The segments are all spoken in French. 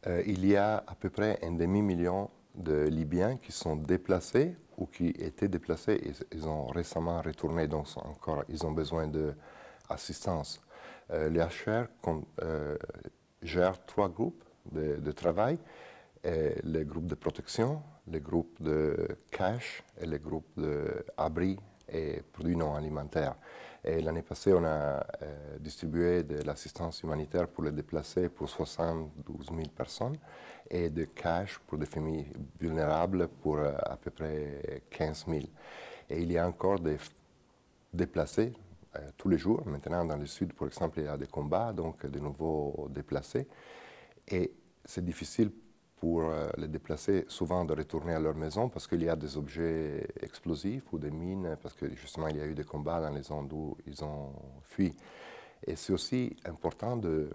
Il y a à peu près un demi-million de Libyens qui sont déplacés ou qui étaient déplacés et ils ont récemment retourné, donc ils ont besoin d'assistance. Le HR gère 3 groupes de travail, les groupes de protection, les groupes de cash et les groupes d'abri et produits non alimentaires. Et l'année passée, on a distribué de l'assistance humanitaire pour les déplacés pour 72 000 personnes et de cash pour des familles vulnérables pour à peu près 15 000. Et il y a encore des déplacés tous les jours. Maintenant, dans le sud, par exemple, il y a des combats, donc de nouveaux déplacés. Et c'est difficile pour les déplacés souvent de retourner à leur maison parce qu'il y a des objets explosifs ou des mines, parce que justement il y a eu des combats dans les zones où ils ont fui. Et c'est aussi important de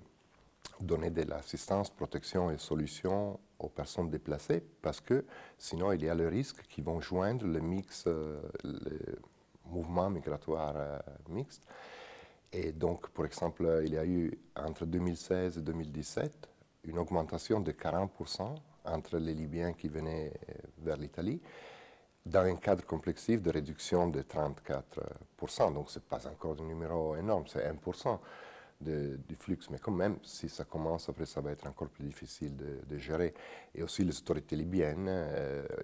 donner de l'assistance, protection et solutions aux personnes déplacées parce que sinon il y a le risque qu'ils vont joindre le mouvement migratoire mixte. Et donc, par exemple, il y a eu entre 2016 et 2017 une augmentation de 40% entre les Libyens qui venaient vers l'Italie, dans un cadre complexe de réduction de 34%. Donc, ce n'est pas encore un numéro énorme, c'est 1% du flux. Mais quand même, si ça commence, après, ça va être encore plus difficile de gérer. Et aussi, les autorités libyennes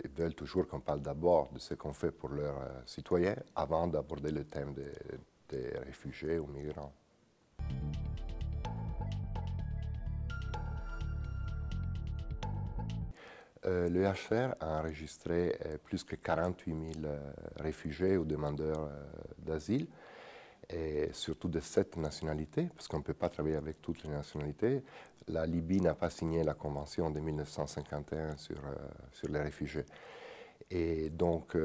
ils veulent toujours qu'on parle d'abord de ce qu'on fait pour leurs citoyens avant d'aborder le thème des réfugiés ou migrants. Le HCR a enregistré plus que 48 000 réfugiés ou demandeurs d'asile, et surtout de 7 nationalités, parce qu'on ne peut pas travailler avec toutes les nationalités. La Libye n'a pas signé la convention de 1951 sur les réfugiés. Et donc,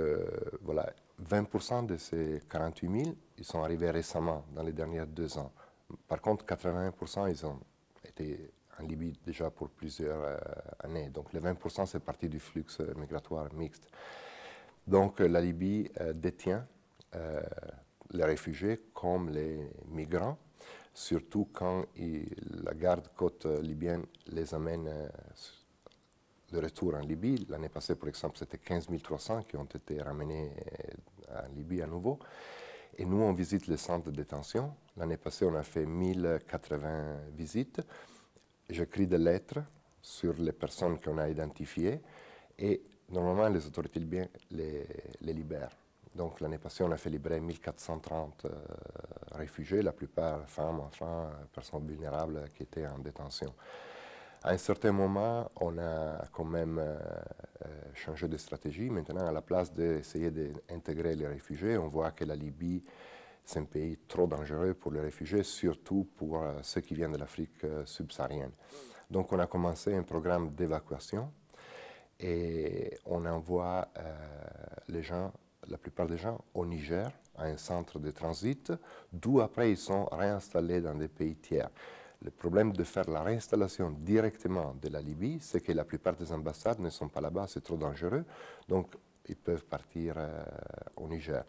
voilà, 20% de ces 48 000, ils sont arrivés récemment, dans les dernières 2 ans. Par contre, 80%, ils ont été en Libye déjà pour plusieurs années. Donc, les 20%, c'est partie du flux migratoire mixte. Donc, la Libye détient les réfugiés comme les migrants, surtout quand la garde-côte libyenne les amène de retour en Libye. L'année passée, par exemple, c'était 15 300 qui ont été ramenés en Libye à nouveau. Et nous, on visite les centres de détention. L'année passée, on a fait 1080 visites. J'écris des lettres sur les personnes qu'on a identifiées et normalement, les autorités libyennes les libèrent. Donc, l'année passée, on a fait libérer 1430 réfugiés, la plupart femmes, enfants, personnes vulnérables qui étaient en détention. À un certain moment, on a quand même changé de stratégie. Maintenant, à la place d'essayer d'intégrer les réfugiés, on voit que la Libye, c'est un pays trop dangereux pour les réfugiés, surtout pour ceux qui viennent de l'Afrique subsaharienne. Donc, on a commencé un programme d'évacuation et on envoie les gens, la plupart des gens, au Niger, à un centre de transit, d'où après ils sont réinstallés dans des pays tiers. Le problème de faire la réinstallation directement de la Libye, c'est que la plupart des ambassades ne sont pas là-bas, c'est trop dangereux, donc ils peuvent partir au Niger.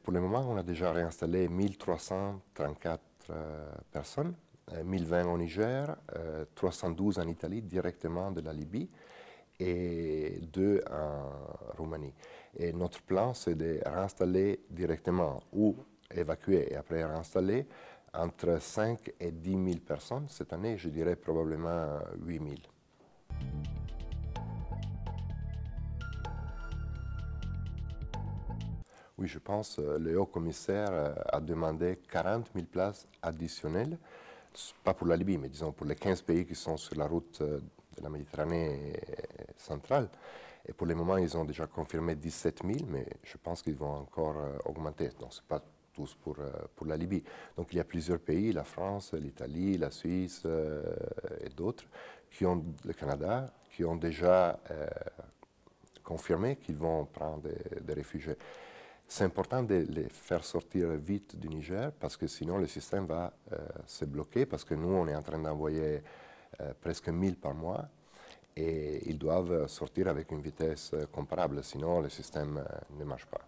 Pour le moment, on a déjà réinstallé 1334 personnes, 1020 au Niger, 312 en Italie directement de la Libye et 2 en Roumanie. Et notre plan, c'est de réinstaller directement ou évacuer et après réinstaller entre 5 et 10 000 personnes. Cette année, je dirais probablement 8 000. Oui, je pense le haut-commissaire a demandé 40 000 places additionnelles, pas pour la Libye, mais disons pour les 15 pays qui sont sur la route de la Méditerranée centrale. Et pour le moment, ils ont déjà confirmé 17 000, mais je pense qu'ils vont encore augmenter. Donc, ce n'est pas tous pour la Libye. Donc, il y a plusieurs pays, la France, l'Italie, la Suisse et d'autres, le Canada, qui ont déjà confirmé qu'ils vont prendre des réfugiés. C'est important de les faire sortir vite du Niger parce que sinon le système va se bloquer parce que nous, on est en train d'envoyer presque 1000 par mois et ils doivent sortir avec une vitesse comparable, sinon le système ne marche pas.